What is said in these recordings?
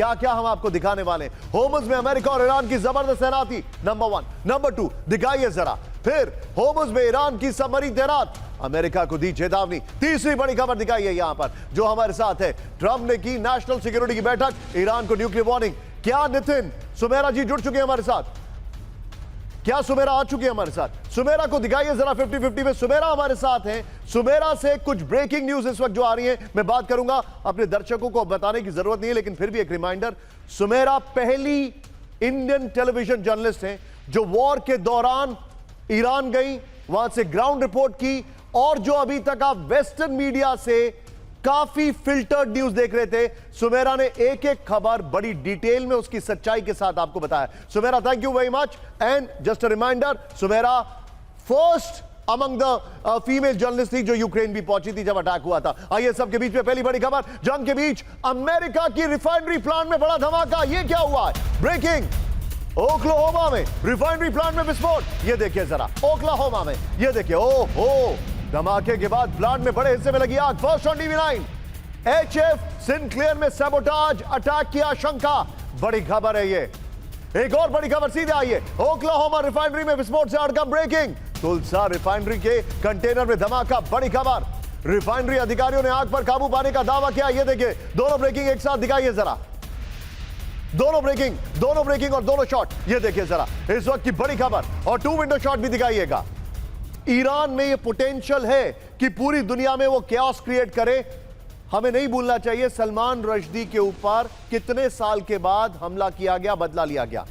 क्या क्या हम आपको दिखाने वाले हैं। होर्मुज में अमेरिका और ईरान की जबरदस्त तैनाती, नंबर 1। नंबर 2 दिखाइए जरा। फिर होर्मुज में ईरान की सबमरीन तैनात, अमेरिका को दी चेतावनी। तीसरी बड़ी खबर दिखाइए यहां पर जो हमारे साथ है, ट्रंप ने की नेशनल सिक्योरिटी की बैठक, ईरान को न्यूक्लियर वार्निंग। क्या नितिन सुमेरा जी जुड़ चुके हैं हमारे साथ? क्या सुमेरा आ चुकी है हमारे साथ? सुमेरा को दिखाइए जरा 50-50 में। सुमेरा हमारे साथ हैं। सुमेरा से कुछ ब्रेकिंग न्यूज इस वक्त जो आ रही है मैं बात करूंगा, अपने दर्शकों को बताने की जरूरत नहीं है, लेकिन फिर भी एक रिमाइंडर, सुमेरा पहली इंडियन टेलीविजन जर्नलिस्ट हैं जो वॉर के दौरान ईरान गई, वहां से ग्राउंड रिपोर्ट की, और जो अभी तक आप वेस्टर्न मीडिया से काफी फिल्टर्ड न्यूज देख रहे थे, सुमेरा ने एक एक खबर बड़ी डिटेल में उसकी सच्चाई के साथ आपको बताया। Sumera, thank you very much. And just a reminder, Sumera first among the female journalist थी जो यूक्रेन भी पहुंची थी जब अटैक हुआ था। आइए सबके बीच में पहली बड़ी खबर, जंग के बीच अमेरिका की रिफाइनरी प्लांट में बड़ा धमाका। यह क्या हुआ है? ब्रेकिंग, ओक्लाहोमा में रिफाइनरी प्लांट में विस्फोट। यह देखिए जरा, ओक्लाहोमा में, यह देखिए, ओहो, धमाके के बाद प्लांट में बड़े हिस्से में लगी आग। First on TV9, HF Sinclair में सैबोटाज अटैक की आशंका। बड़ी खबर है ये। एक और बड़ी खबर सीधे आइए, ओक्लाहोमा रिफाइनरी में विस्फोट से हड़कंप। ब्रेकिंग, तुलसा रिफाइनरी के कंटेनर में धमाका। बड़ी खबर, रिफाइनरी अधिकारियों ने आग पर काबू पाने का दावा किया। ये देखिए, दोनों ब्रेकिंग एक साथ दिखाइए जरा, दोनों ब्रेकिंग और दोनों शॉट। ये देखिए जरा इस वक्त की बड़ी खबर, और 2 विंडो शॉट भी दिखाइएगा। ईरान में यह पोटेंशियल है कि पूरी दुनिया में वो कैओस क्रिएट करे। हमें नहीं भूलना चाहिए सलमान रश्दी के ऊपर कितने साल के बाद हमला किया गया, बदला लिया गया।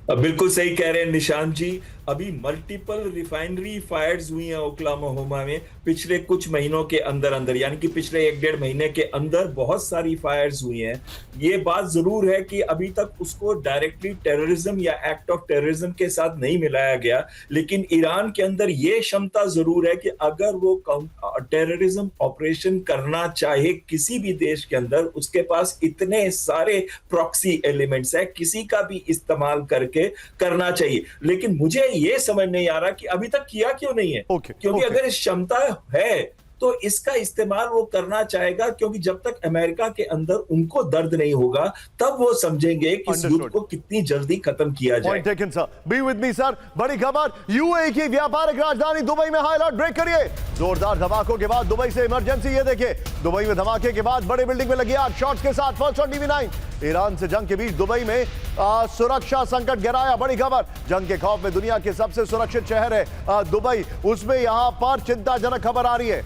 बिल्कुल सही कह रहे हैं निशांत जी। अभी मल्टीपल रिफाइनरी फायर्स हुई हैं ओक्लाहोमा में पिछले कुछ महीनों के अंदर, यानी कि पिछले 1-1.5 महीने के अंदर बहुत सारी फायर्स हुई हैं। ये बात जरूर है कि अभी तक उसको डायरेक्टली टेररिज्म या एक्ट ऑफ टेररिज्म के साथ नहीं मिलाया गया, लेकिन ईरान के अंदर ये क्षमता जरूर है कि अगर वो टेररिज्म ऑपरेशन करना चाहे किसी भी देश के अंदर, उसके पास इतने सारे प्रॉक्सी एलिमेंट्स है, किसी का भी इस्तेमाल करके करना चाहिए। लेकिन मुझे ये समझ नहीं आ रहा कि अभी तक किया क्यों नहीं है। क्योंकि अगर इस क्षमता है तो इसका इस्तेमाल वो करना चाहेगा, क्योंकि जब तक अमेरिका के अंदर उनको दर्द नहीं होगा तब वो समझेंगे कि इस युद्ध को कितनी जल्दी खत्म किया जाए। Point taken sir, be with me sir. बड़ी खबर, यूएई की व्यापारिक राजधानी दुबई में हाई अलर्ट। ब्रेक करिए। जोरदार धमाकों के बाद दुबई से इमरजेंसी। ये देखिए, दुबई में धमाके के बाद बड़े बिल्डिंग में लगी आग। शॉट्स के साथ फर्स्ट ऑन टीवी9, ईरान से जंग के बीच दुबई में सुरक्षा संकट गहराया। बड़ी खबर, जंग के खौफ में दुनिया के सबसे सुरक्षित शहर है दुबई, उसमें यहां पर चिंताजनक खबर आ रही है।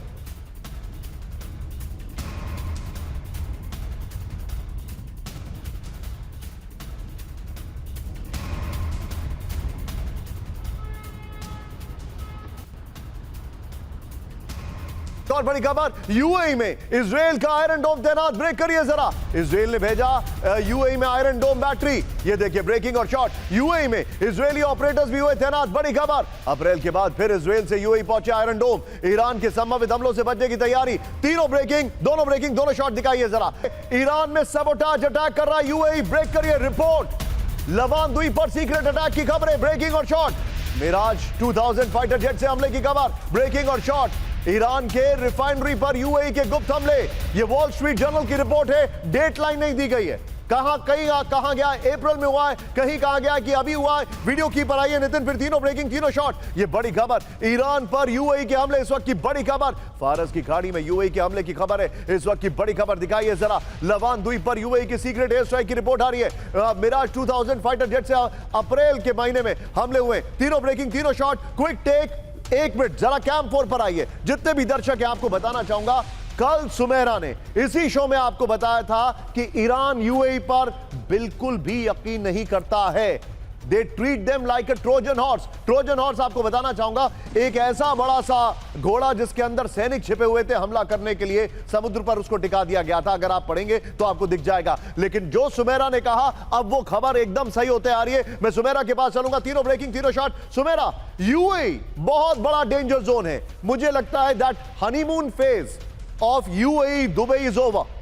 और बड़ी खबर, यूएई में इजराइल का आयरन डोम तैनात। ब्रेक करिए जरा, इजराइल ने भेजा यूएई में आयरन डोम बैटरी। ये देखिए ब्रेकिंग और शॉट, यूएई में इजरायली ऑपरेटर्स भी हुए तैनात। बड़ी खबर, अप्रैल के बाद फिर इजराइल से यूएई पहुंचे आयरन डोम। ईरान के संभावित हमलों से बचने की तैयारी। तीनों ब्रेकिंग, दोनों शॉट दिखाइए जरा। ईरान में सबोटाज अटैक कर रहा यूएई। ब्रेक करिए, रिपोर्ट, लवान द्वीप पर सीक्रेट अटैक की खबरें। ब्रेकिंग और शॉट, मिराज 2000 फाइटर जेट से हमले की खबर। ब्रेकिंग और शॉट, ईरान के रिफाइनरी पर यूएई के गुप्त हमले। ये वॉल स्ट्रीट जर्नल की रिपोर्ट है, डेट लाइन नहीं दी गई है। कहां गया, अप्रैल में हुआ है, कहीं कहा गया कि अभी हुआ है। वीडियो की पर आई है नितिन, फिर तीनों ब्रेकिंग, तीनों शॉट। ये बड़ी खबर, ईरान पर यूएई के हमले इस वक्त की बड़ी खबर। फारस की खाड़ी में यूएई के हमले की खबर है इस वक्त की बड़ी खबर। दिखाइए जरा, लवान द्वीप पर यूएई की सीक्रेट एयर स्ट्राइक की रिपोर्ट आ रही है। मिराज 2000 फाइटर जेट से अप्रैल के महीने में हमले हुए। तीनों ब्रेकिंग, तीनों शॉट। क्विक टेक, 1 मिनट जरा कैंप 4 पर आइए। जितने भी दर्शक हैं आपको बताना चाहूंगा, कल सुमेरा ने इसी शो में आपको बताया था कि ईरान यूएई पर बिल्कुल भी यकीन नहीं करता है। They treat them like a Trojan horse. Trojan horse आपको बताना चाहूंगा, एक ऐसा बड़ा सा घोड़ा जिसके अंदर सैनिक छिपे हुए थे हमला करने के लिए, समुद्र पर उसको टिका दिया गया था। अगर आप पढ़ेंगे तो आपको दिख जाएगा। लेकिन जो सुमेरा ने कहा, अब वो खबर एकदम सही होते आ रही है। मैं सुमेरा के पास चलूंगा। तीनों ब्रेकिंग, तीनों शॉट। सुमेरा, यूएई बहुत बड़ा डेंजर जोन है। मुझे लगता है that honeymoon phase of UAE Dubai is over.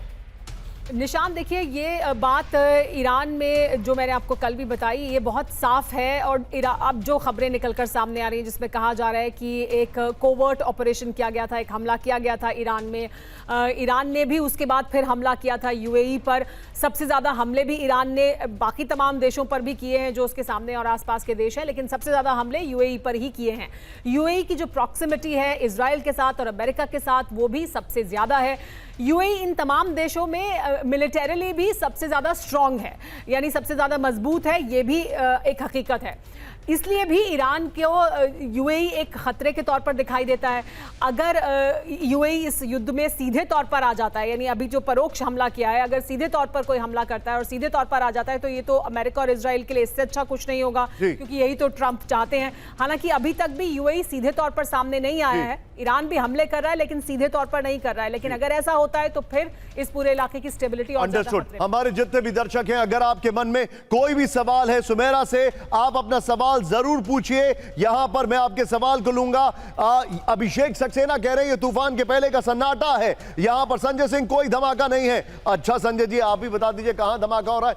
निशान, देखिए ये बात ईरान में जो मैंने आपको कल भी बताई, ये बहुत साफ है। और अब जो खबरें निकलकर सामने आ रही हैं जिसमें कहा जा रहा है कि एक कोवर्ट ऑपरेशन किया गया था, एक हमला किया गया था ईरान में। ईरान ने भी उसके बाद फिर हमला किया था यूएई पर। सबसे ज़्यादा हमले भी ईरान ने बाकी तमाम देशों पर भी किए हैं जो उसके सामने और आसपास के देश हैं, लेकिन सबसे ज़्यादा हमले यूएई पर ही किए हैं। यूएई की जो प्रॉक्सिमिटी है इजराइल के साथ और अमेरिका के साथ, वो भी सबसे ज़्यादा है। यूएई इन तमाम देशों में मिलिटरीली भी सबसे ज़्यादा स्ट्रॉन्ग है, यानी सबसे ज़्यादा मजबूत है, ये भी एक हकीकत है। इसलिए भी ईरान को यूएई एक खतरे के तौर पर दिखाई देता है। अगर यूएई इस युद्ध में सीधे तौर पर आ जाता है, यानी अभी जो परोक्ष हमला किया है, अगर सीधे तौर पर कोई हमला करता है और सीधे तौर पर आ जाता है, तो ये तो अमेरिका और इजराइल के लिए इससे अच्छा कुछ नहीं होगा, क्योंकि यही तो ट्रंप चाहते हैं। हालांकि अभी तक भी यूएई सीधे तौर पर सामने नहीं आया है। ईरान भी हमले कर रहा है लेकिन सीधे तौर पर नहीं कर रहा है। लेकिन अगर ऐसा होता है तो फिर इस पूरे इलाके की स्टेबिलिटी और ज्यादा खतरे में। हमारे जितने भी दर्शक हैं, अगर आपके मन में कोई भी सवाल है सुमेरा से, आप अपना सवाल जरूर पूछिए। यहां पर मैं आपके सवाल को लूंगा। अभिषेक सक्सेना कह रहे हैं ये तूफान के पहले का सन्नाटा है, यहां पर संजय सिंह कोई धमाका नहीं है। अच्छा संजय जी, आप ही बता दीजिए कहां धमाका हो रहा है।